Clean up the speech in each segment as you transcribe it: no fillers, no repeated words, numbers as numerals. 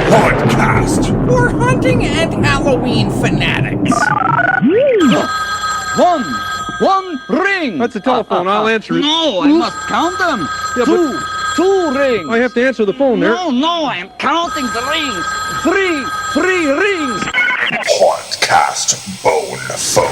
podcast for hunting and Halloween fanatics. One ring. That's a telephone. I'll answer it. No, I must count them. Yeah, two rings. I have to answer the phone there. No, I am counting the rings. Three rings. Podcast Bone Phone.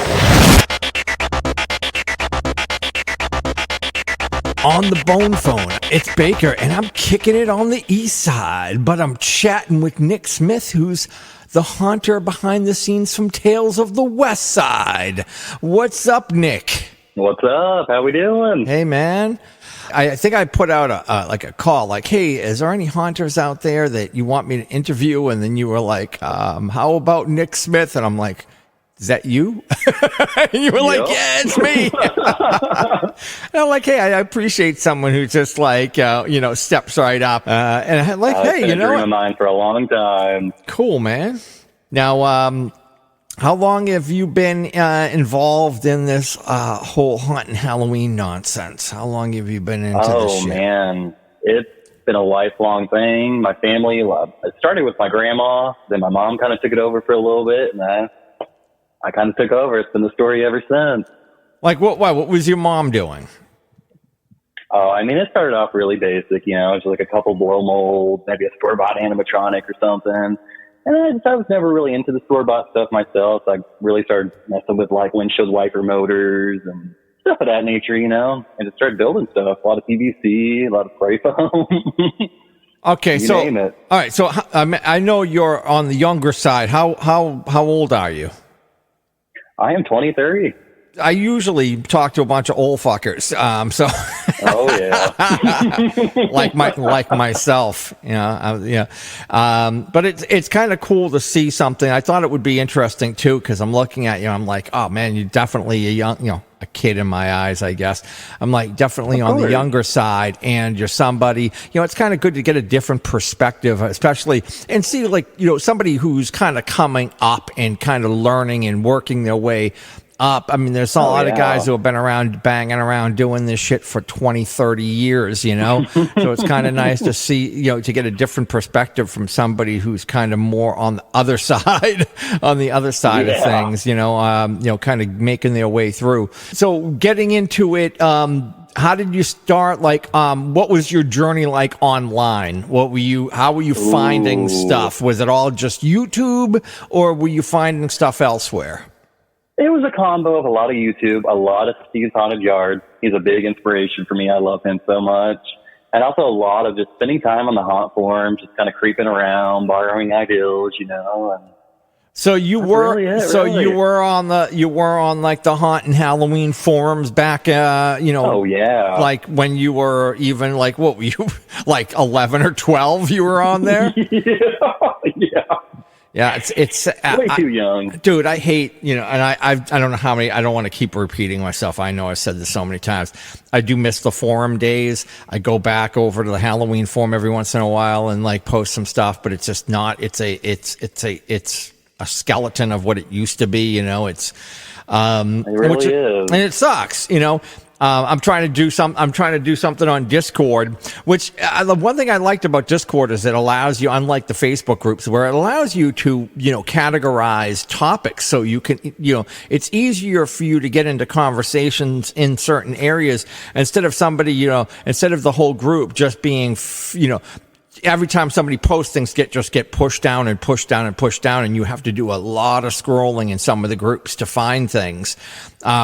On the Bone Phone, it's Baker, and I'm kicking it on the east side, but I'm chatting with Nic Smith, who's the haunter behind the scenes from Tales of the West Side. What's up, Nick? What's up? How we doing? Hey, man. I think I put out a call, like, hey, is there any haunters out there that you want me to interview? And then you were like, how about Nic Smith? And I'm like, is that you? And you were like, yeah, it's me. And I'm like, hey, I appreciate someone who just like, steps right up. And I'm like, hey, it's been a dream of mine for a long time. Cool, man. Now, how long have you been involved in this whole hunting Halloween nonsense? How long have you been into this shit? Oh, man. It's been a lifelong thing. My family, it started with my grandma. Then my mom kind of took it over for a little bit. And I kind of took over. It's been the story ever since. Like, what was your mom doing? Oh, I mean, it started off really basic, just like a couple blow molds, maybe a store-bought animatronic or something. And I was never really into the store-bought stuff myself. So I really started messing with like windshield wiper motors and stuff of that nature, and just started building stuff. A lot of PVC, a lot of spray foam. Okay, you so name it. All right, so I know you're on the younger side. How old are you? I am 23. I usually talk to a bunch of old fuckers. So. Oh yeah. like myself, but it's kind of cool to see something. I thought it would be interesting too, because I'm looking at you. I'm like, oh man, you're definitely a young, a kid in my eyes, I guess. I'm like definitely on the younger side, and you're somebody. It's kind of good to get a different perspective, especially and see like somebody who's kind of coming up and kind of learning and working their way up. I mean, there's a lot of guys who have been around banging around doing this shit for 20, 30 years, So it's kind of nice to see, to get a different perspective from somebody who's kind of more on the other side, of things, kind of making their way through. So getting into it, how did you start? Like, what was your journey like online? How were you finding stuff? Was it all just YouTube, or were you finding stuff elsewhere? It was a combo of a lot of YouTube, a lot of Steve's Haunted Yard. He's a big inspiration for me. I love him so much. And also a lot of just spending time on the haunt forum, just kind of creeping around, borrowing ideas, And so you were on like the haunt and Halloween forums back, Oh yeah. Like when you were even like, what were you, like 11 or 12 you were on there? Yeah. Yeah, it's way too young, dude. I hate and I don't know how many. I don't want to keep repeating myself. I know I've said this so many times. I do miss the forum days. I go back over to the Halloween forum every once in a while and like post some stuff, but it's just not. It's a skeleton of what it used to be. It's it really is, and it sucks. I'm trying to do something on Discord, which the one thing I liked about Discord is it allows you, unlike the Facebook groups, where it allows you to, categorize topics. So you can, it's easier for you to get into conversations in certain areas instead of instead of the whole group just being, every time somebody posts things get pushed down and pushed down and pushed down, and you have to do a lot of scrolling in some of the groups to find things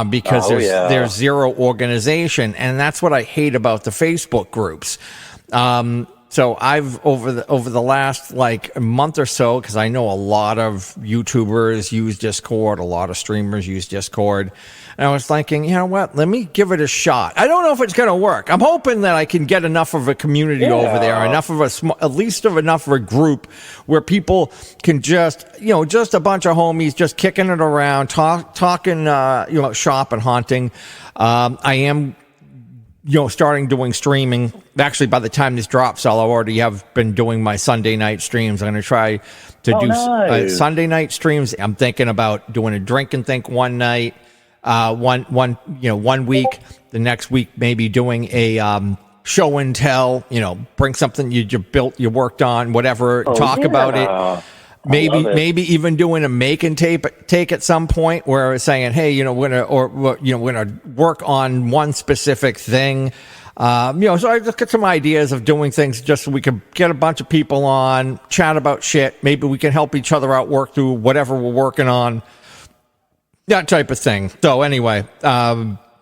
because there's zero organization, and that's what I hate about the Facebook groups. So I've over the last like month or so, because I know a lot of YouTubers use Discord, a lot of streamers use Discord, and I was thinking, you know what? Let me give it a shot. I don't know if it's going to work. I'm hoping that I can get enough of a community over there, enough of enough of a group where people can just a bunch of homies just kicking it around, talking, shop and haunting. I am. Starting doing streaming. Actually, by the time this drops, I'll already have been doing my Sunday night streams. I'm going to try to do Sunday night streams. I'm thinking about doing a drink and think one night, one week. The next week, maybe doing a show and tell, bring something you built, you worked on, whatever, talk about it. Maybe even doing a make and take at some point where it's saying, hey, we're gonna work on one specific thing. So I just get some ideas of doing things just so we can get a bunch of people on, chat about shit. Maybe we can help each other out, work through whatever we're working on, that type of thing. So anyway,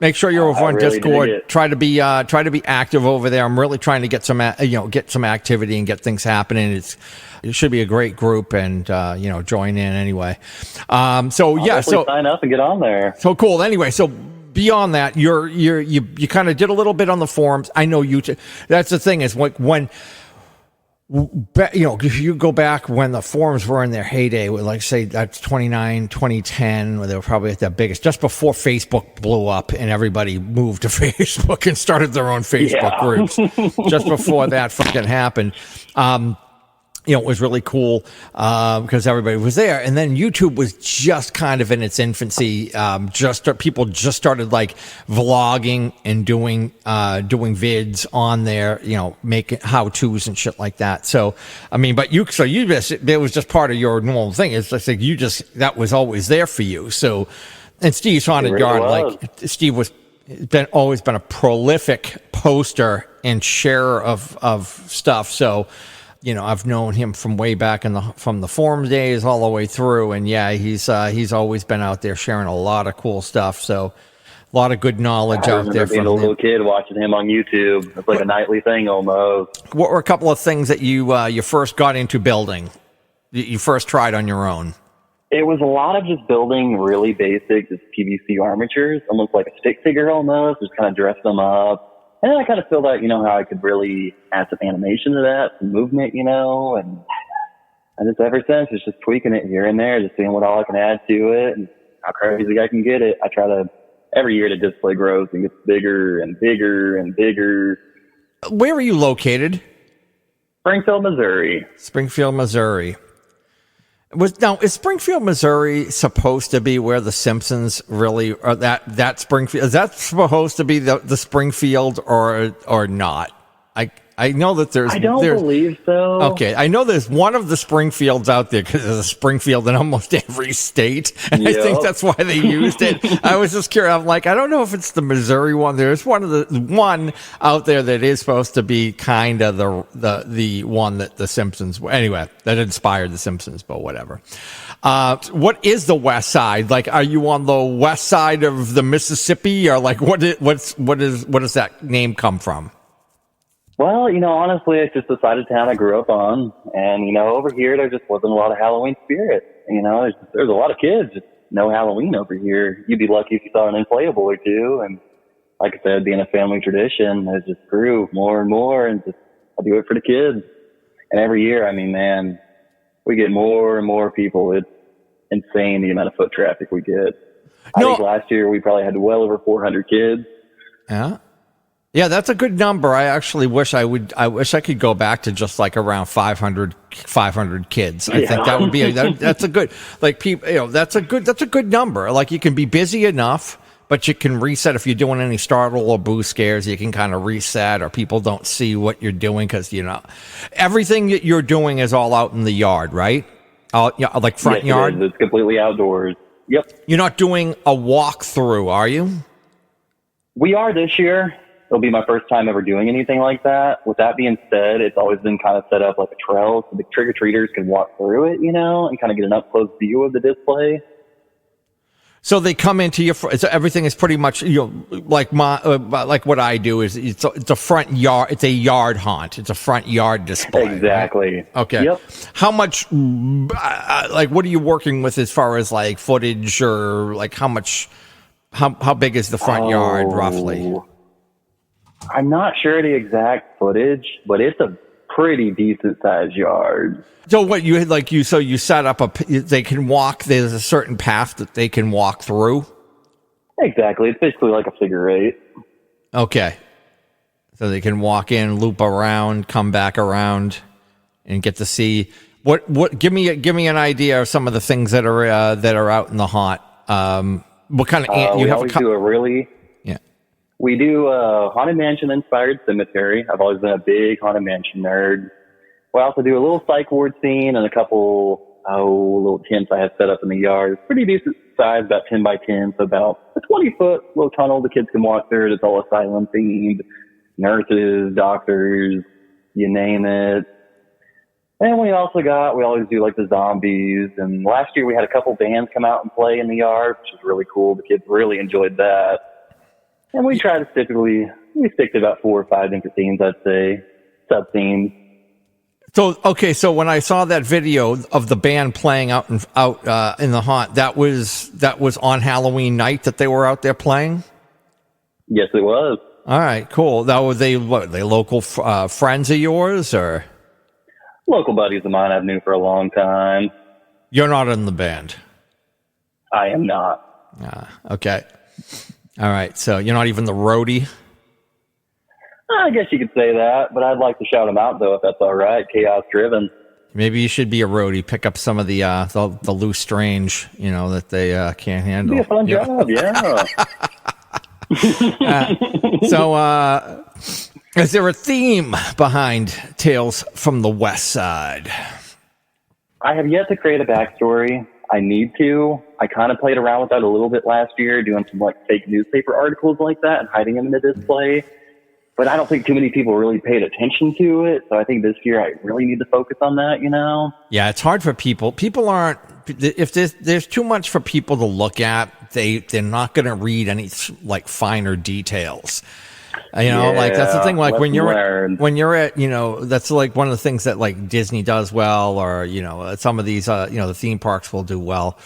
make sure you're over on really Discord. Try to be active over there. I'm really trying to get some activity and get things happening. It should be a great group, and join in anyway. So sign up and get on there. So cool. Anyway, so beyond that, you kind of did a little bit on the forums. I know you. That's the thing is when you go back when the forums were in their heyday, like say that's 2010, where they were probably at their biggest, just before Facebook blew up and everybody moved to Facebook and started their own Facebook groups. Just before that fucking happened. It was really cool because everybody was there. And then YouTube was just kind of in its infancy. People just started like vlogging and doing vids on there, making how-tos and shit like that. So, I mean, but it was just part of your normal thing. It's just like that was always there for you. So, and Steve's Haunted Yard, like Steve was always been a prolific poster and sharer of stuff. So, I've known him from way back from the forum days all the way through, and he's always been out there sharing a lot of cool stuff. So, a lot of good knowledge out there. Being a little kid watching him on YouTube, it's like a nightly thing almost. What were a couple of things that you first got into building? You first tried on your own? It was a lot of just building really basic, just PVC armatures, almost like a stick figure almost. Just kind of dress them up. And then I kind of feel that, how I could really add some animation to that, some movement, and I just ever since it's just tweaking it here and there, just seeing what all I can add to it and how crazy I can get it. I try to, every year the display grows and gets bigger and bigger and bigger. Where are you located? Springfield, Missouri. Springfield, Missouri. Is Springfield, Missouri supposed to be where the Simpsons really are? That Springfield, is that supposed to be the Springfield or not? I know that there's. I don't believe so. Okay, I know there's one of the Springfields out there because there's a Springfield in almost every state, and I think that's why they used it. I was just curious. I'm like, I don't know if it's the Missouri one. There's one out there that is supposed to be kind of the one that the Simpsons. Anyway, that inspired the Simpsons, but whatever. What is the West Side? Like, are you on the west side of the Mississippi, or like what does that name come from? Well, honestly, it's just the side of town I grew up on. And, over here, there just wasn't a lot of Halloween spirit. There's a lot of kids, just no Halloween over here. You'd be lucky if you saw an inflatable or two. And like I said, being a family tradition, it just grew more and more. And just, I do it for the kids. And every year, I mean, man, we get more and more people. It's insane the amount of foot traffic we get. I think last year we probably had well over 400 kids. Yeah. Yeah, that's a good number. I actually wish I could go back to just like around 500 kids. I think that would be that's a good, like, people, that's a good number. Like, you can be busy enough, but you can reset if you're doing any startle or boo scares. You can kind of reset, or people don't see what you're doing because everything that you're doing is all out in the yard, right? Like front yard. It's completely outdoors. Yep. You're not doing a walkthrough, are you? We are this year. It'll be my first time ever doing anything like that. With that being said, it's always been kind of set up like a trail so the trick-or-treaters can walk through it, and kind of get an up-close view of the display. So they come into your, so everything is pretty much, like what I do is it's a front yard, it's a yard haunt. It's a front yard display. Exactly. Right? Okay. Yep. How much, what are you working with as far as like footage, or like how big is the front yard roughly? I'm not sure the exact footage, but it's a pretty decent sized yard. So what you had, so you set up they can walk, there's a certain path that they can walk through? Exactly. It's basically like a figure eight. Okay. So they can walk in, loop around, come back around, and get to see what give me an idea of some of the things that are out in the haunt. What kind of we always do a really We do a Haunted Mansion inspired cemetery. I've always been a big Haunted Mansion nerd. We also do a little psych ward scene and a couple little tents I have set up in the yard. Pretty decent size, about 10 by 10, so about a 20-foot little tunnel the kids can walk through. It's all asylum themed. Nurses, doctors, you name it. And we always do like the zombies. And last year we had a couple bands come out and play in the yard, which was really cool. The kids really enjoyed that. And we try to stick to about 4 or 5 different themes, I'd say, sub-themes. So when I saw that video of the band playing out in the haunt, that was on Halloween night that they were out there playing? Yes, it was. All right, cool. Now, were they local friends of yours, or? Local buddies of mine I've known for a long time. You're not in the band? I am not. Okay. All right, so you're not even the roadie? I guess you could say that, but I'd like to shout them out, though, if that's all right. Chaos driven. Maybe you should be a roadie. Pick up some of the loose strange, that they can't handle. It'd be a fun job, yeah. So, is there a theme behind Tales from the West Side? I have yet to create a backstory. I need to. I kind of played around with that a little bit last year, doing some fake newspaper articles like that and hiding them in the display. But I don't think too many people really paid attention to it. So I think this year I really need to focus on that, Yeah, it's hard for people. People aren't, if there's too much for people to look at, they're not going to read any finer details. That's the thing. When you're at, that's one of the things that Disney does well, or, some of these, the theme parks will do well.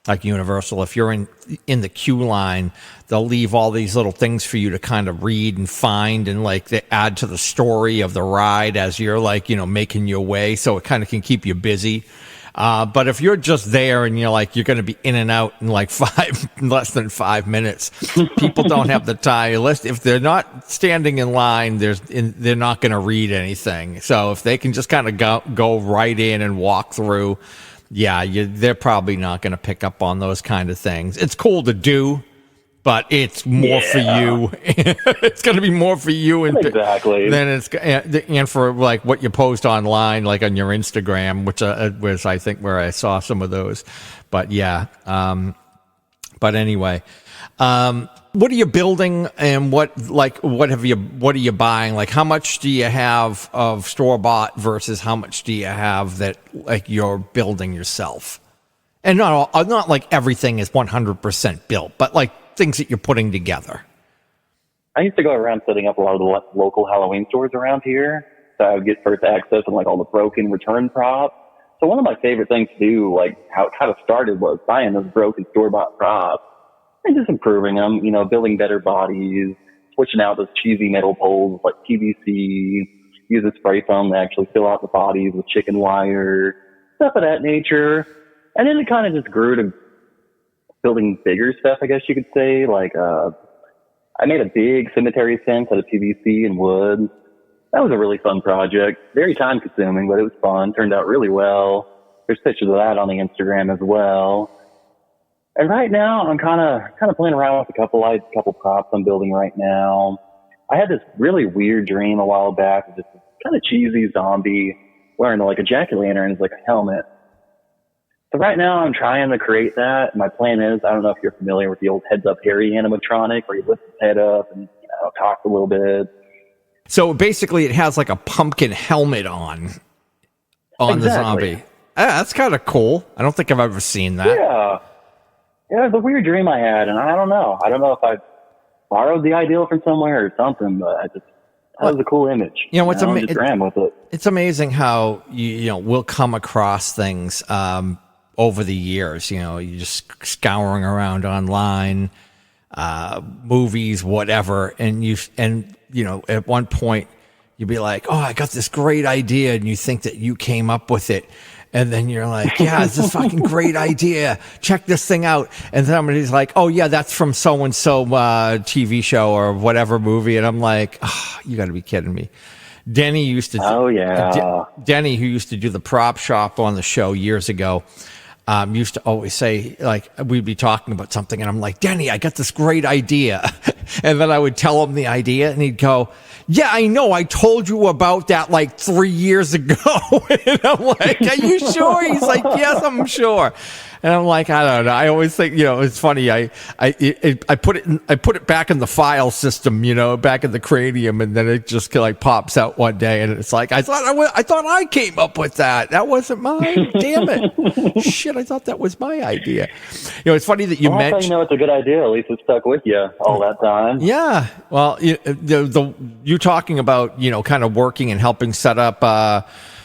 Like Universal, if you're in the queue line, they'll leave all these little things for you to kind of read and find, and they add to the story of the ride as you're making your way, so it kind of can keep you busy. But if you're just there and you're going to be in and out in less than 5 minutes, people don't have the time. If they're not standing in line, they're not going to read anything. So if they can just kind of go right in and walk through, they're probably not going to pick up on those kind of things. It's cool to do, but it's more for you. It's going to be more for you exactly. Than it's and for what you post online, on your Instagram, which was I think where I saw some of those. But but anyway, what are you building, and what are you buying? How much do you have of store bought versus how much do you have that you're building yourself? And not everything is 100% built, but things that you're putting together. I used to go around setting up a lot of the local Halloween stores around here, so I would get first access and all the broken return props. So one of my favorite things to do, how it kind of started, was buying those broken store-bought props and just improving them, building better bodies, switching out those cheesy metal poles like PVC, use a spray foam to actually fill out the bodies with chicken wire, stuff of that nature. And then it kind of just grew to building bigger stuff, I guess you could say. I made a big cemetery fence out of PVC and wood. That was a really fun project. Very time consuming, but it was fun. Turned out really well. There's pictures of that on the Instagram as well. And right now I'm kind of playing around with a couple props I'm building right now. I had this really weird dream a while back of just this kind of cheesy zombie wearing a jack-o'-lantern as a helmet. So right now I'm trying to create that. My plan is, I don't know if you're familiar with the old Heads Up Harry animatronic, where he lifts his head up and talks a little bit. So basically it has a pumpkin helmet on exactly. The zombie. That's kind of cool. I don't think I've ever seen that. Yeah, it's a weird dream I had, and I don't know. I don't know if I borrowed the idea from somewhere or something, but that was a cool image. Just ran with it. It's amazing how we'll come across things over the years. You're just scouring around online, movies, whatever, and at one point you'd be like, "Oh, I got this great idea," and you think that you came up with it. And then you're like, yeah, it's this fucking great idea. Check this thing out. And somebody's like, oh, yeah, that's from so-and-so TV show or whatever movie. And I'm like, oh, you got to be kidding me. Denny used to. Oh, yeah. Denny, who used to do the prop shop on the show years ago, used to always say, like, we'd be talking about something and I'm like, Denny, I got this great idea. And then I would tell him the idea and he'd go, yeah, I know. I told you about that like 3 years ago. And I'm like, are you sure? He's like, yes, I'm sure. And I'm like, I don't know. I always think, it's funny. I put it back in the file system, back in the cranium, and then it just like pops out one day, and it's like, I thought I came up with that. That wasn't mine. Damn it! Shit, I thought that was my idea. It's funny that you mentioned. It's a good idea. At least it stuck with you all that time. Yeah. Well, you talking about kind of working and helping set up.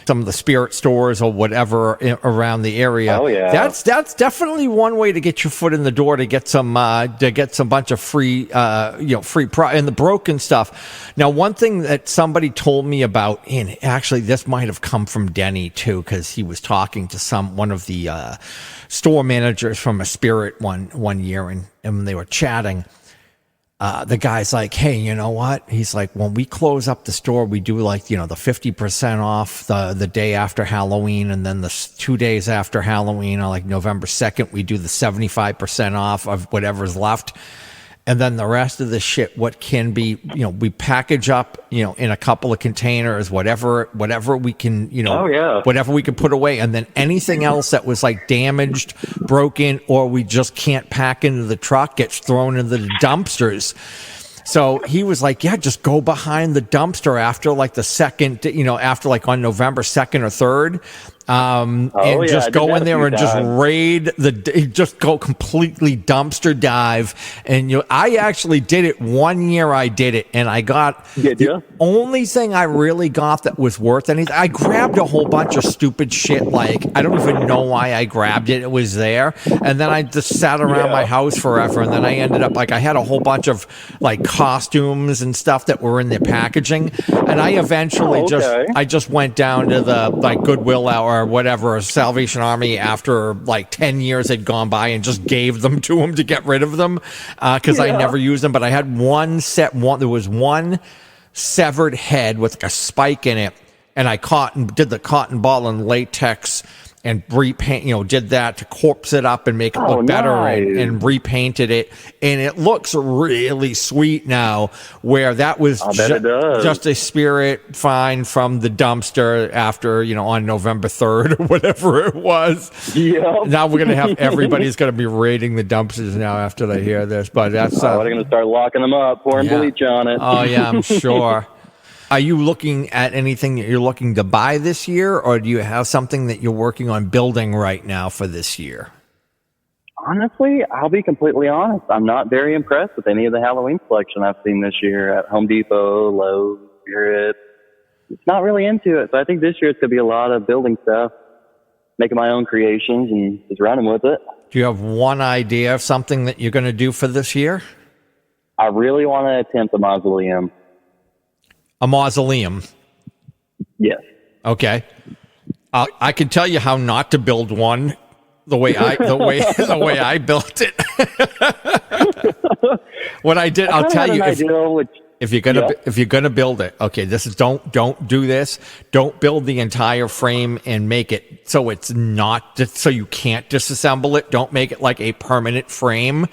Some of the spirit stores or whatever around the area. Oh yeah, that's definitely one way to get your foot in the door to get some bunch of free and the broken stuff. Now, one thing that somebody told me about, and actually this might have come from Denny too, because he was talking to one of the store managers from a spirit one year, and they were chatting. The guy's like, hey, you know what? He's like, when we close up the store, we do like, the 50% off the day after Halloween. And then the 2 days after Halloween, or like November 2nd, we do the 75% off of whatever's left. And then the rest of the shit, what can be, we package up, in a couple of containers, whatever we can, whatever we can put away. And then anything else that was like damaged, broken, or we just can't pack into the truck gets thrown into the dumpsters. So he was like, yeah, just go behind the dumpster after like the second, after like on November 2nd or 3rd. Just go in there and just go completely dumpster dive. And I actually did it 1 year. I did it, and I got the only thing I really got that was worth anything. I grabbed a whole bunch of stupid shit. Like, I don't even know why I grabbed it. It was there. And then I just sat around my house forever. And then I ended up like, I had a whole bunch of like costumes and stuff that were in their packaging. And I eventually just went down to the like Goodwill or whatever, Salvation Army, after like 10 years had gone by, and just gave them to him to get rid of them because I never used them. But I had there was one severed head with a spike in it, and I did the cotton ball and latex and repaint, did that to corpse it up and make it look better, and repainted it. And it looks really sweet now, where that was just a spirit find from the dumpster after, on November 3rd or whatever it was. Yeah. Now we're going to have, everybody's going to be raiding the dumpsters now after they hear this. But that's... they're going to start locking them up, pouring bleach on it. Oh, yeah, I'm sure. Are you looking at anything that you're looking to buy this year, or do you have something that you're working on building right now for this year? Honestly, I'll be completely honest. I'm not very impressed with any of the Halloween selection I've seen this year at Home Depot, Lowe's, Spirit. It's not really into it. So I think this year it's going to be a lot of building stuff, making my own creations and just running with it. Do you have one idea of something that you're going to do for this year? I really want to attempt a mausoleum. A mausoleum? Yes. Okay. I can tell you how not to build one the way I built it. What I did, I'll tell you. If you're gonna build it, okay, this is don't do this. Don't build the entire frame and make it so it's not so you can't disassemble it. Don't make it like a permanent frame.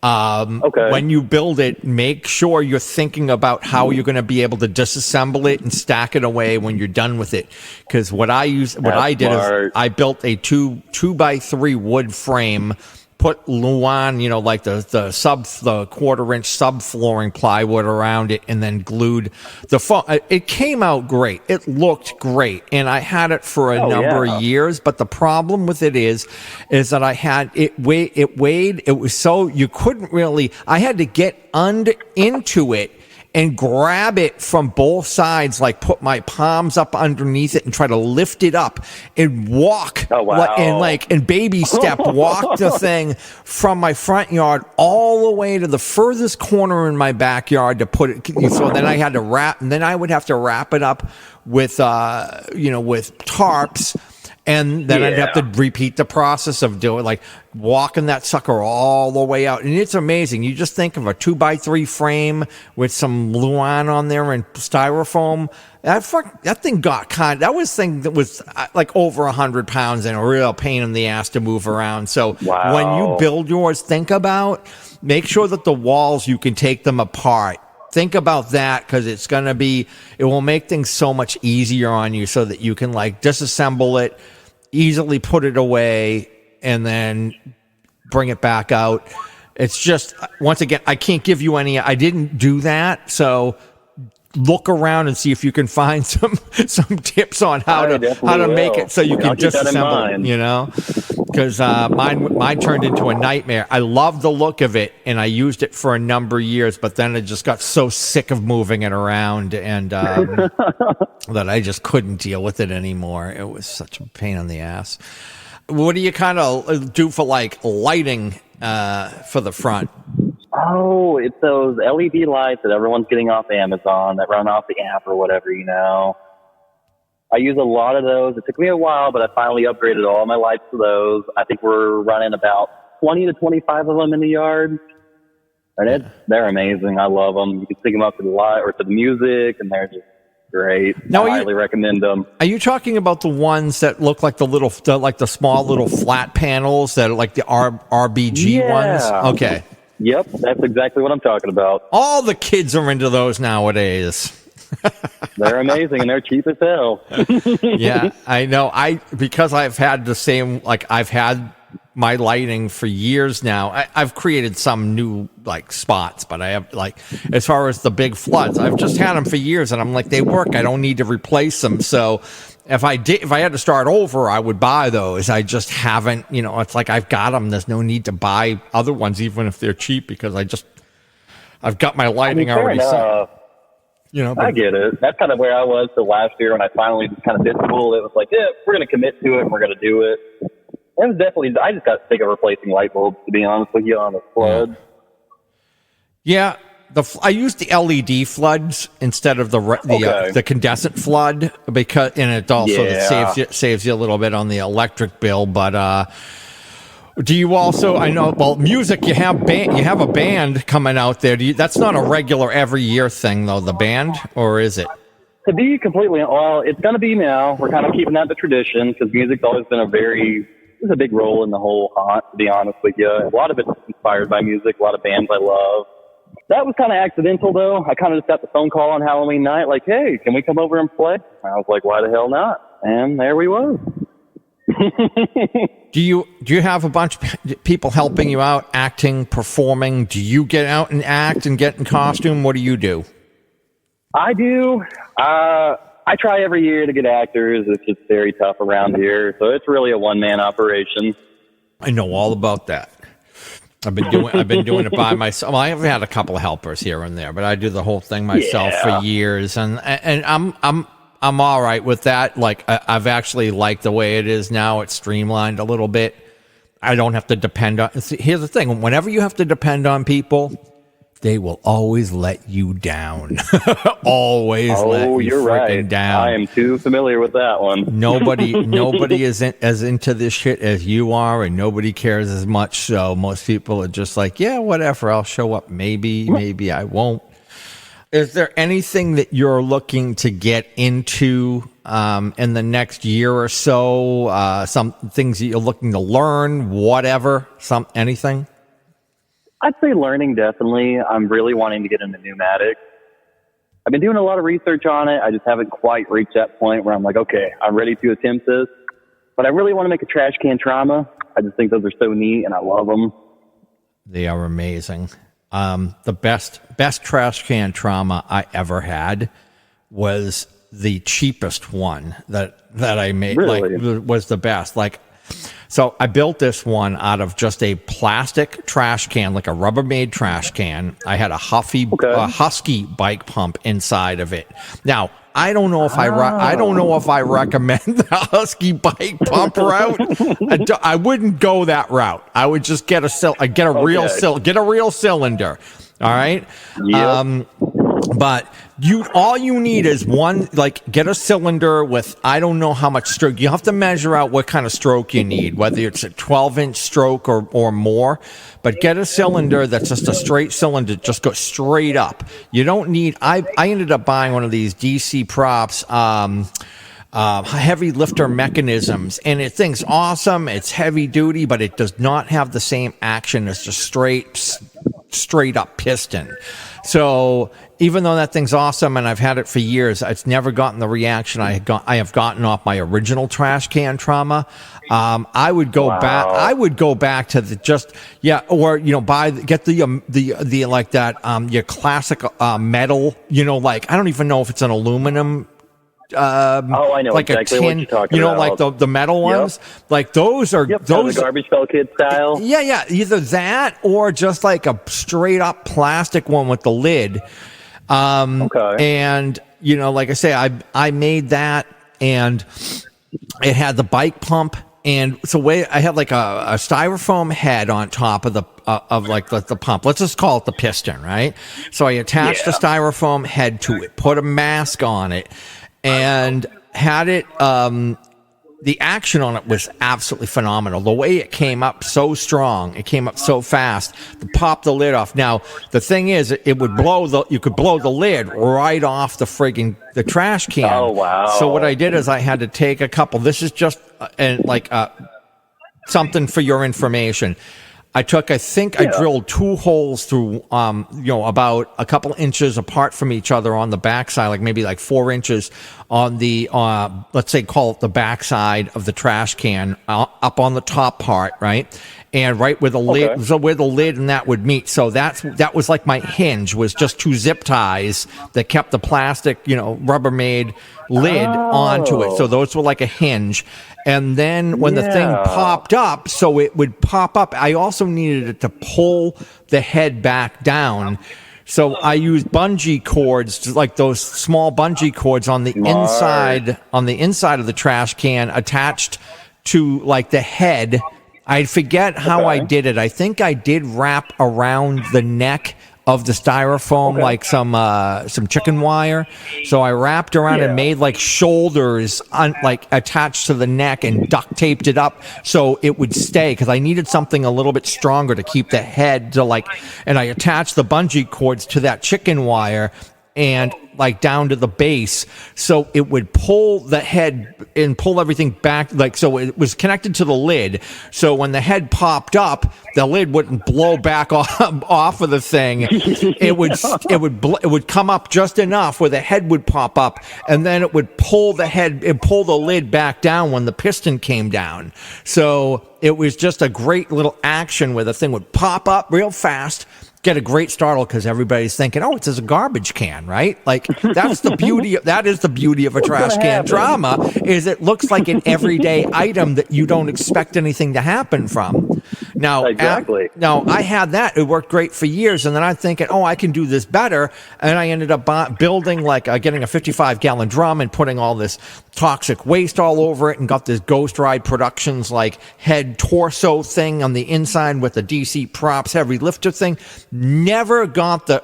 When you build it, make sure you're thinking about how you're going to be able to disassemble it and stack it away when you're done with it. Because what I did is I built a 2x3 wood frame, put Luan, like the 1/4-inch subflooring plywood around it, and then glued the foam. It came out great. It looked great, and I had it for a number of years. But the problem with it is that I had it weighed. It was so you couldn't really. I had to get into it and grab it from both sides, like put my palms up underneath it and try to lift it up and walk and baby step walk the thing from my front yard all the way to the furthest corner in my backyard to put it. So then I had to I would have to wrap it up with, with tarps. And then I'd have to repeat the process of doing, like, walking that sucker all the way out. And it's amazing. You just think of a 2x3 frame with some Luan on there and styrofoam. That thing got that was thing that was like over 100 pounds and a real pain in the ass to move around. So Wow. when you build yours, make sure that the walls, you can take them apart. Think about that, because it will make things so much easier on you, so that you can like disassemble it, easily put it away, and then bring it back out. It's just, once again, I can't give you I didn't do that. So look around and see if you can find some tips on how to make it so you can disassemble it, you know, because mine turned into a nightmare. I loved the look of it, and I used it for a number of years, but then I just got so sick of moving it around, and that I just couldn't deal with it anymore. It was such a pain in the ass. What do you kind of do for like lighting for the front? Oh, it's those LED lights that everyone's getting off Amazon that run off the app or whatever, you know. I use a lot of those. It took me a while, but I finally upgraded all my lights to those. I think we're running about 20 to 25 of them in the yard. And they're amazing. I love them. You can sync them up to the light or to the music, and they're just great. Now, I highly recommend them. Are you talking about the ones that look like the small little flat panels that are like the RBG ones? Okay. Yep, that's exactly what I'm talking about. All the kids are into those nowadays. They're amazing, and they're cheap as hell. Yeah, I know. Because I've had the same, like I've had my lighting for years now. I've created some new like spots, but I have like, as far as the big floods, I've just had them for years, and I'm like, they work. I don't need to replace them. So if I had to start over, I would buy those. I just haven't, you know, it's like I've got them. There's no need to buy other ones, even if they're cheap, because I've got my lighting already set. You know, I get it. That's kind of where I was the last year when I finally just kind of bit the bullet. It was like, yeah, we're going to commit to it and we're going to do it. It was definitely, I just got sick of replacing light bulbs, to be honest with you, on the floods. Yeah. I use the LED floods instead of the condensate flood, and it also saves you a little bit on the electric bill. But do you also? I know. Well, music. You have a band coming out there. That's not a regular every year thing, though. The band, or is it? To be completely it's going to be now. We're kind of keeping that the tradition, because music's always been a big role in the whole haunt. To be honest with you, a lot of it's inspired by music. A lot of bands I love. That was kind of accidental, though. I kind of just got the phone call on Halloween night, like, hey, can we come over and play? I was like, why the hell not? And there we were. Do you have a bunch of people helping you out, acting, performing? Do you get out and act and get in costume? What do you do? I do. I try every year to get actors. It's just very tough around here. So it's really a one-man operation. I know all about that. I've been doing it by myself. Well, I've had a couple of helpers here and there, but I do the whole thing myself for years, and I'm all right with that. Like I've actually liked the way it is now. It's streamlined a little bit. I don't have to depend on. Here's the thing: whenever you have to depend on people, they will always let you down. Always let you freaking down. I am too familiar with that one. Nobody is as into this shit as you are, and nobody cares as much. So most people are just like, yeah, whatever, I'll show up. Maybe I won't. Is there anything that you're looking to get into in the next year or so? Some things that you're looking to learn, whatever, anything? I'd say learning, definitely. I'm really wanting to get into pneumatics. I've been doing a lot of research on it. I just haven't quite reached that point where I'm like, okay, I'm ready to attempt this. But I really want to make a trash can trauma. I just think those are so neat, and I love them. They are amazing. The best trash can trauma I ever had was the cheapest one that I made. Really? Like, was the best. Like, so I built this one out of just a plastic trash can, like a Rubbermaid trash can. I had a Husky bike pump inside of it. Now, I don't know if I recommend the Husky bike pump route. I wouldn't go that route. I would just get a real cylinder. All right. Yep. But all you need is one, like, get a cylinder with, I don't know how much stroke. You have to measure out what kind of stroke you need, whether it's a 12-inch stroke or more. But get a cylinder that's just a straight cylinder, just go straight up. You don't need, I ended up buying one of these DC props, heavy lifter mechanisms, and it thing's awesome. It's heavy duty, but it does not have the same action as the straight up piston. So even though that thing's awesome and I've had it for years, it's never gotten the reaction I have gotten off my original trash can trauma. I would go back. I would go back to or get the like that your classic metal. Like, I don't even know if it's an aluminum. I know like exactly a tin, what you're talking about. Like the metal ones. Like those are those the garbage pail kid style. Yeah, either that or just like a straight up plastic one with the lid. Okay. And like I say, I made that, and it had the bike pump, and so I had like a styrofoam head on top of the pump. Let's just call it the piston, right? So I attached the styrofoam head to it, put a mask on it, and had it, the action on it was absolutely phenomenal. The way it came up so strong, it came up so fast, to pop the lid off. Now, the thing is, it would you could blow the lid right off the trash can. Oh, wow. So what I did is I had to take a couple, this is just, something for your information. I drilled 2 holes through, about a couple inches apart from each other on the backside, like maybe like 4 inches on the, let's say, call it the backside of the trash can, up on the top part, right? And right where the lid, so where the lid and that would meet. So that was like my hinge, was just 2 zip ties that kept the plastic, Rubbermaid lid onto it. So those were like a hinge. And then when the thing popped up, so it would pop up, I also needed it to pull the head back down. So I used bungee cords, like those small bungee cords on the inside of the trash can, attached to like the head. I forget how I did it. I think I did wrap around the neck of the styrofoam, like some chicken wire. So I wrapped around and made like shoulders like attached to the neck, and duct taped it up so it would stay, because I needed something a little bit stronger to keep the head and I attached the bungee cords to that chicken wire and like down to the base, so it would pull the head and pull everything back, like, so it was connected to the lid. So when the head popped up, the lid wouldn't blow back off of the thing. It would come up just enough where the head would pop up, and then it would pull the lid back down when the piston came down. So it was just a great little action where the thing would pop up real fast, get a great startle, because everybody's thinking, oh, it's a garbage can, right? Like, that's the beauty. That is the beauty of a trash can trauma, is it looks like an everyday item that you don't expect anything to happen from. Now, exactly. Now I had that. It worked great for years, and then I'm thinking, oh, I can do this better. And I ended up building getting a 55-gallon drum and putting all this toxic waste all over it, and got this Ghost Ride Productions like head torso thing on the inside with the DC props heavy lifter thing. Never got the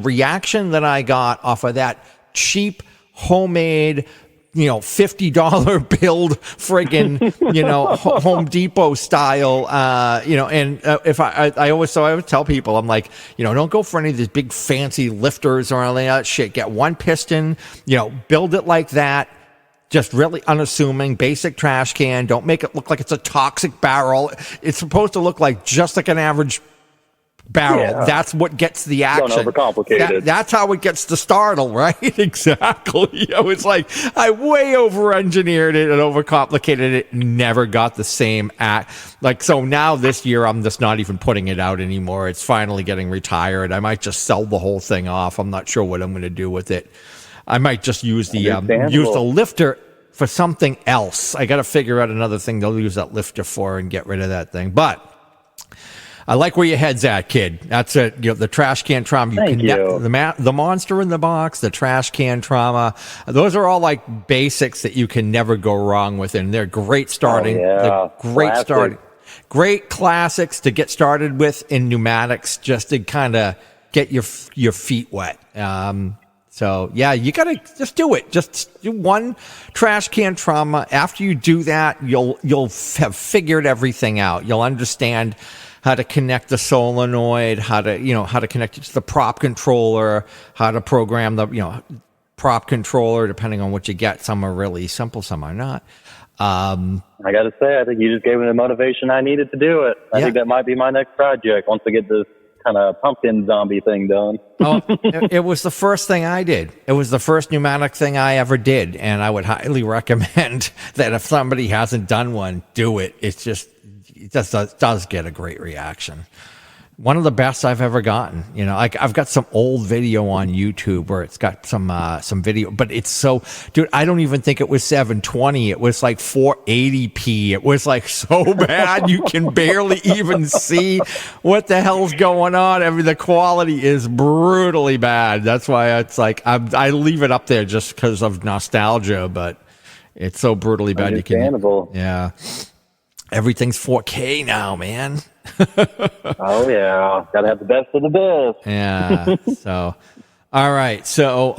reaction that I got off of that cheap homemade, $50 build friggin', Home Depot style, and if I always tell people, I'm like, don't go for any of these big fancy lifters or any of that shit. Get one piston, build it like that. Just really unassuming, basic trash can. Don't make it look like it's a toxic barrel. It's supposed to look like just like an average barrel. Yeah. That's what gets the action. Don't overcomplicate it. That's how it gets the startle, right? Exactly. It's like I way over-engineered it and overcomplicated it. Never got the same act. Like, so now this year, I'm just not even putting it out anymore. It's finally getting retired. I might just sell the whole thing off. I'm not sure what I'm going to do with it. I might just use the lifter for something else. I got to figure out another thing to use that lifter for and get rid of that thing. But I like where your head's at, kid. That's it. The trash can trauma. The monster in the box, the trash can trauma. Those are all like basics that you can never go wrong with, and they're great starting. Great classics to get started with in pneumatics, just to kind of get your feet wet. So yeah, you gotta just do it. Just do one trash can trauma. After you do that, you'll have figured everything out. You'll understand how to connect the solenoid, how to connect it to the prop controller, how to program the prop controller, depending on what you get. Some are really simple, some are not. I got to say, I think you just gave me the motivation I needed to do it. I think that might be my next project once I get this kind of pumpkin zombie thing done. It was the first thing I did. It was the first pneumatic thing I ever did, and I would highly recommend that if somebody hasn't done one, do it. It just does get a great reaction. One of the best I've ever gotten. I've got some old video on YouTube where it's got some video, but it's so, dude, I don't even think it was 720. It was like 480p. It was like so bad you can barely even see what the hell's going on. I mean, the quality is brutally bad. That's why it's like I leave it up there just because of nostalgia, but it's so brutally bad. Understandable. Yeah. Everything's 4K now, man. Oh yeah, gotta have the best of the best. Yeah. So, all right. So,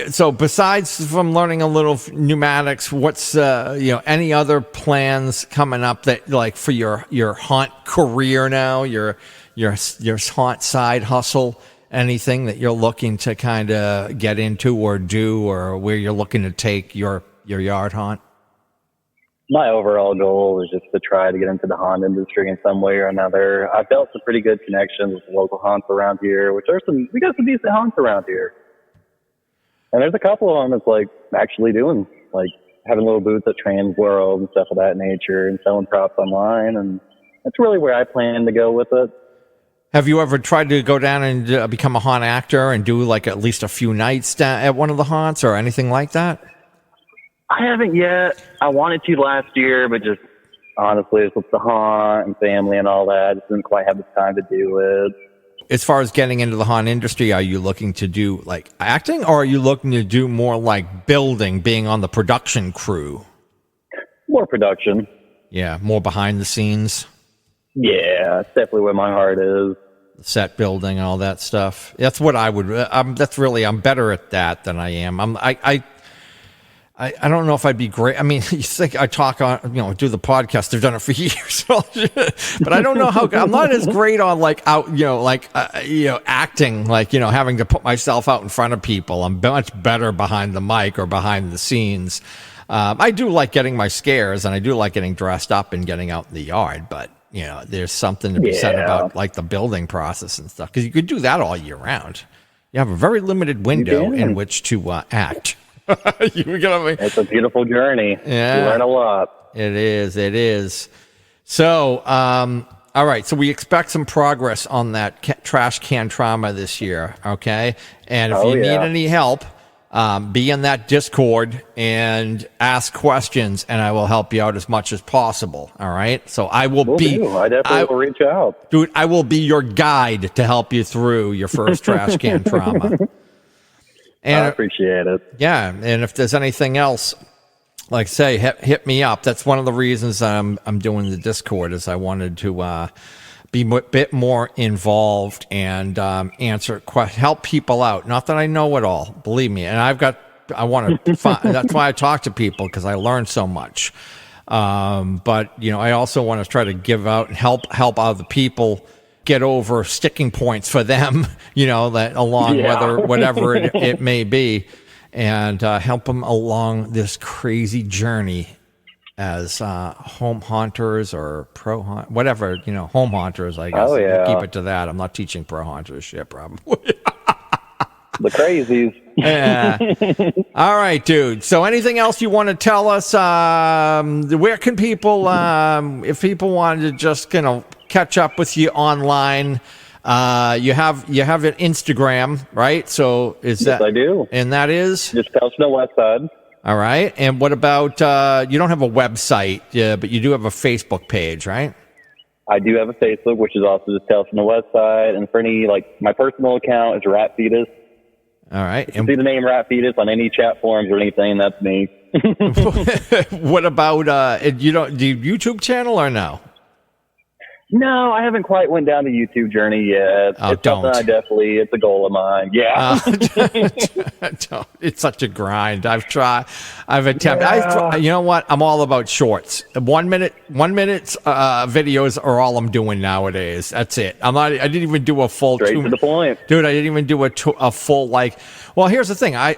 so besides from learning a little pneumatics, what's any other plans coming up that like for your haunt career now, your haunt side hustle? Anything that you're looking to kind of get into or do, or where you're looking to take your yard haunt? My overall goal is just to try to get into the haunt industry in some way or another. I've built some pretty good connections with local haunts around here, we got some decent haunts around here. And there's a couple of them that's like actually doing, like having little booths at Trans World and stuff of that nature and selling props online. And that's really where I plan to go with it. Have you ever tried to go down and become a haunt actor and do like at least a few nights at one of the haunts or anything like that? I haven't yet. I wanted to last year, but just honestly, with the haunt and family and all that, I just didn't quite have the time to do it. As far as getting into the haunt industry, are you looking to do like acting, or are you looking to do more like building, being on the production crew? More production. Yeah, more behind the scenes. Yeah, it's definitely where my heart is. Set building and all that stuff. That's what I would. I'm better at that than I am. I don't know if I'd be great. I mean, you think I talk on, do the podcast. They've done it for years, but I don't know how. I'm not as great on acting, having to put myself out in front of people. I'm much better behind the mic or behind the scenes. I do like getting my scares, and I do like getting dressed up and getting out in the yard. But there's something to be said about like the building process and stuff, because you could do that all year round. You have a very limited window in which to act. It's a beautiful journey. Yeah, you learn a lot. It is. So, all right. So we expect some progress on that trash can trauma this year. Okay. And if you need any help, be in that Discord and ask questions, and I will help you out as much as possible. All right. So I will I definitely will reach out. Dude, I will be your guide to help you through your first trash can trauma. And I appreciate it. Yeah, and if there's anything else, like say, hit me up. That's one of the reasons I'm doing the Discord, is I wanted to be a bit more involved and help people out. Not that I know it all, believe me. And I want to. That's why I talk to people, because I learn so much. But I also want to try to give out and help other people get over sticking points for them, whatever it may be, and help them along this crazy journey as home haunters or whatever, home haunters, I guess. Oh, yeah. Keep it to that. I'm not teaching pro haunters shit, probably. The crazies. Yeah. All right, dude. So anything else you want to tell us? Where can people, if people wanted to just, catch up with you online, you have an Instagram, right? So yes, I do. And that is? Just Telstra West Side. All right. And what about, you don't have a website, but you do have a Facebook page, right? I do have a Facebook, which is also just Telstra West Side. And for any, my personal account is Rat Fetus. All right. If you see the name Rat Fetus on any chat forums or anything, that's me. What about, do you YouTube channel or no? No, I haven't quite went down the YouTube journey yet. Oh, it's don't. something it's a goal of mine. Yeah. Don't. It's such a grind. I've attempted. Yeah. You know what? I'm all about shorts. 1 minute videos are all I'm doing nowadays. That's it. I didn't even do a full Straight to the point. Dude, I didn't even do a full well, here's the thing. I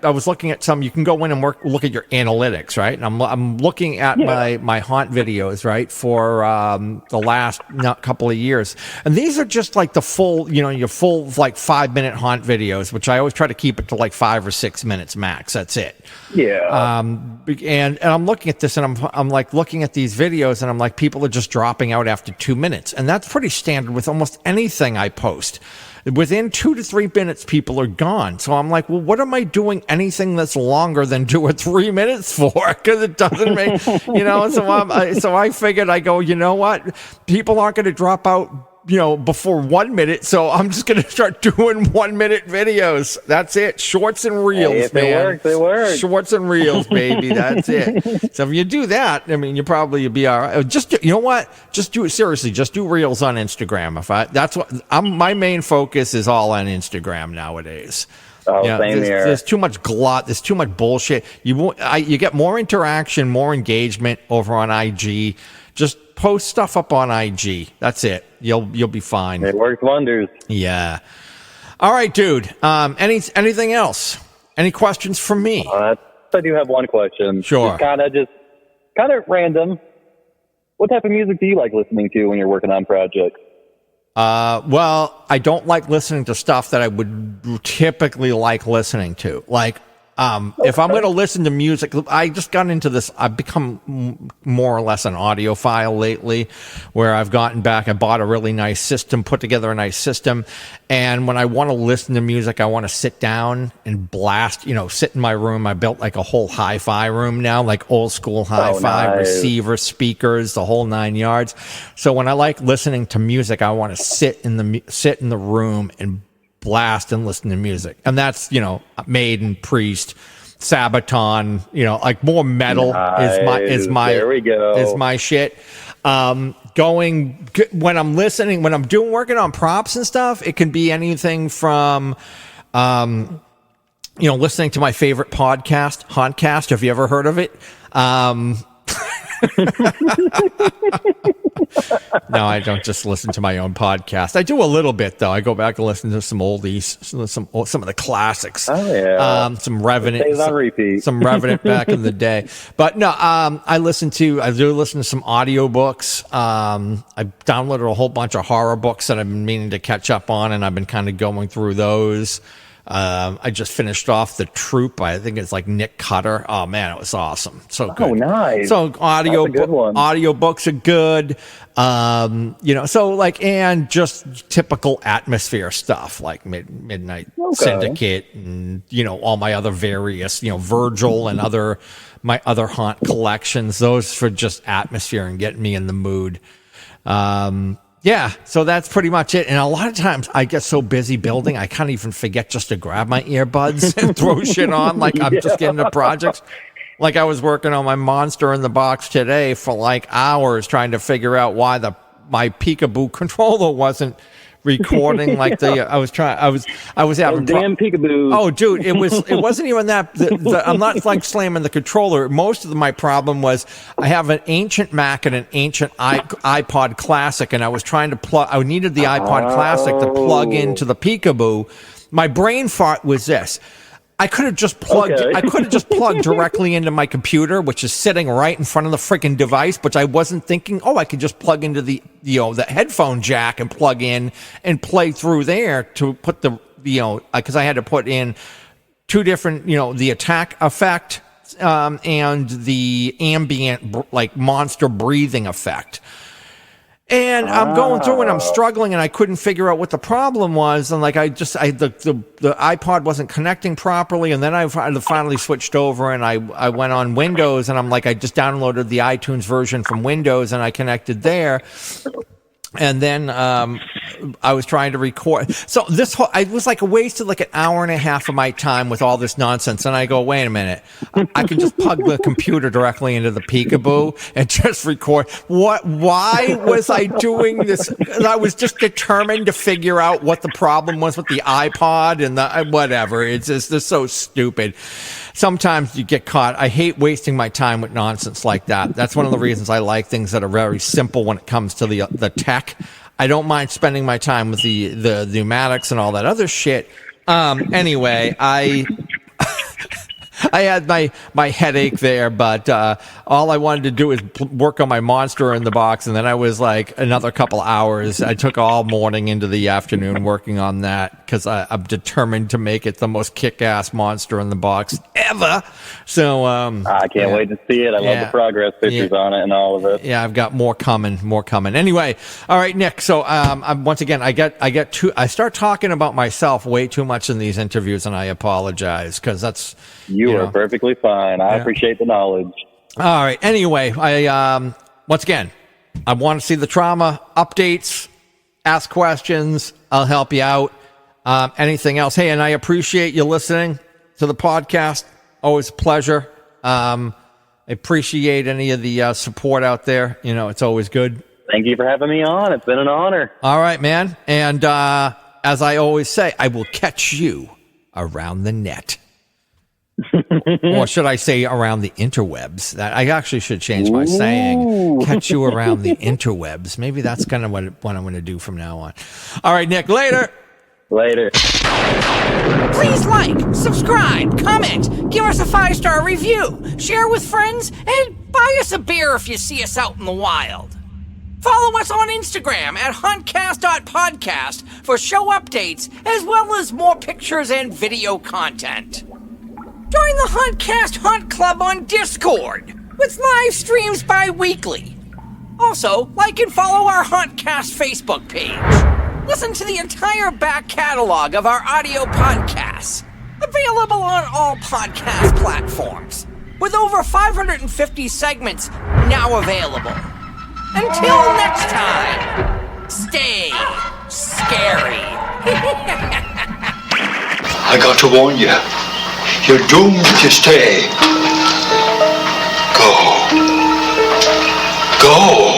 was looking at some. You can go in and look at your analytics, right? And I'm looking at my haunt videos, right, for the last couple of years, and these are just like the full, your full like 5-minute haunt videos, which I always try to keep it to like 5 or 6 minutes max. That's it. Yeah. And I'm looking at this, and I'm like looking at these videos, and I'm like, people are just dropping out after 2 minutes, and that's pretty standard with almost anything I post. Within 2 to 3 minutes, people are gone. So I'm like, well, what am I doing anything that's longer than 2 or 3 minutes for? Because it doesn't make, So I figured, I go, you know what? People aren't going to drop out, before 1 minute. So I'm just going to start doing 1 minute videos. That's it. Shorts and reels, hey, if man. They work. Shorts and reels, baby. That's it. So if you do that, I mean, you'll be all right. You know what? Just do it seriously. Just do reels on Instagram. My main focus is all on Instagram nowadays. Oh, same here. There's too much glut. There's too much bullshit. You get more interaction, more engagement over on IG. Just post stuff up on IG. That's it. You'll be fine. It works wonders. Yeah. All right, dude. Anything else? Any questions from me? I do have one question. Sure. Kind of random. What type of music do you like listening to when you're working on projects? Well, I don't like listening to stuff that I would typically like listening to. Like, if I'm going to listen to music, I just got into this. I've become more or less an audiophile lately, where I've gotten back. I bought a really nice system, put together a nice system. And when I want to listen to music, I want to sit down and blast, sit in my room. I built like a whole hi-fi room now, like old school hi-fi, nice. receiver, speakers, the whole 9 yards. So when I like listening to music, I want to sit in the room and blast and listen to music. And that's, Maiden, Priest, Sabaton, like more metal is my shit. When I'm working on props and stuff, it can be anything from, listening to my favorite podcast, Hauntcast. Have you ever heard of it? No, I don't just listen to my own podcast. I do a little bit, though. I go back and listen to some oldies, some of the classics. Oh, yeah. Some Revenant. Stays on repeat. Some Revenant back in the day. But no, I do listen to some audiobooks. I downloaded a whole bunch of horror books that I've been meaning to catch up on, and I've been kind of going through those. I just finished off The Troop. I think it's like Nick Cutter. Oh man, it was awesome. So good. Oh, nice. So audiobooks are good. And just typical atmosphere stuff like Midnight Syndicate and, all my other various, Virgil and my other haunt collections. Those for just atmosphere and getting me in the mood. Yeah, so that's pretty much it. And a lot of times I get so busy building, I can't even forget just to grab my earbuds and throw shit on like I'm just getting to projects. Like I was working on my Monster in the Box today for like hours trying to figure out why my Peekaboo controller wasn't recording like I was having damn Peekaboo. Oh, dude, it wasn't even that. I'm not like slamming the controller. Most of my problem was I have an ancient Mac and an ancient iPod Classic, and I was trying to plug. I needed the iPod Classic to plug into the Peekaboo. My brain fart was this. I could have just plugged. Okay. I could have just plugged directly into my computer, which is sitting right in front of the freaking device. But I wasn't thinking, I could just plug into the headphone jack and plug in and play through there to put because I had to put in two different, the attack effect and the ambient like monster breathing effect. And I'm going through and I'm struggling and I couldn't figure out what the problem was. And like, the iPod wasn't connecting properly. And then I finally switched over and I went on Windows and I just downloaded the iTunes version from Windows and I connected there. And then, I was trying to record. So it was like a wasted like an hour and a half of my time with all this nonsense. And I go, wait a minute, I can just plug the computer directly into the Peekaboo and just record. Why was I doing this? I was just determined to figure out what the problem was with the iPod and the whatever. It's just so stupid. Sometimes you get caught. I hate wasting my time with nonsense like that. That's one of the reasons I like things that are very simple when it comes to the tech. I don't mind spending my time with the pneumatics and all that other shit. Anyway, I had my headache there, but all I wanted to do is work on my monster in the box, and then I was like another couple hours. I took all morning into the afternoon working on that because I'm determined to make it the most kick-ass monster in the box ever. So I can't wait to see it. I love the progress pictures on it and all of it. Yeah, I've got more coming. Anyway, all right, Nick. So once again, I start talking about myself way too much in these interviews, and I apologize because that's. You are perfectly fine. I appreciate the knowledge. All right. Anyway, once again, I want to see the trauma updates, ask questions. I'll help you out. Anything else? Hey, and I appreciate you listening to the podcast. Always a pleasure. I appreciate any of the support out there. It's always good. Thank you for having me on. It's been an honor. All right, man. And as I always say, I will catch you around the net. Or should I say around the interwebs? That I actually should change my saying. Catch you around the interwebs. Maybe that's kind of what I'm going to do from now on. All right, Nick. Later. Please like, subscribe, comment, give us a 5-star review, share with friends, and buy us a beer if you see us out in the wild. Follow us on Instagram at huntcast.podcast for show updates as well as more pictures and video content. Join the Huntcast Hunt Club on Discord, with live streams bi-weekly. Also, like and follow our Huntcast Facebook page. Listen to the entire back catalog of our audio podcasts, available on all podcast platforms, with over 550 segments now available. Until next time, stay scary. I got to warn you. You're doomed to stay. Go.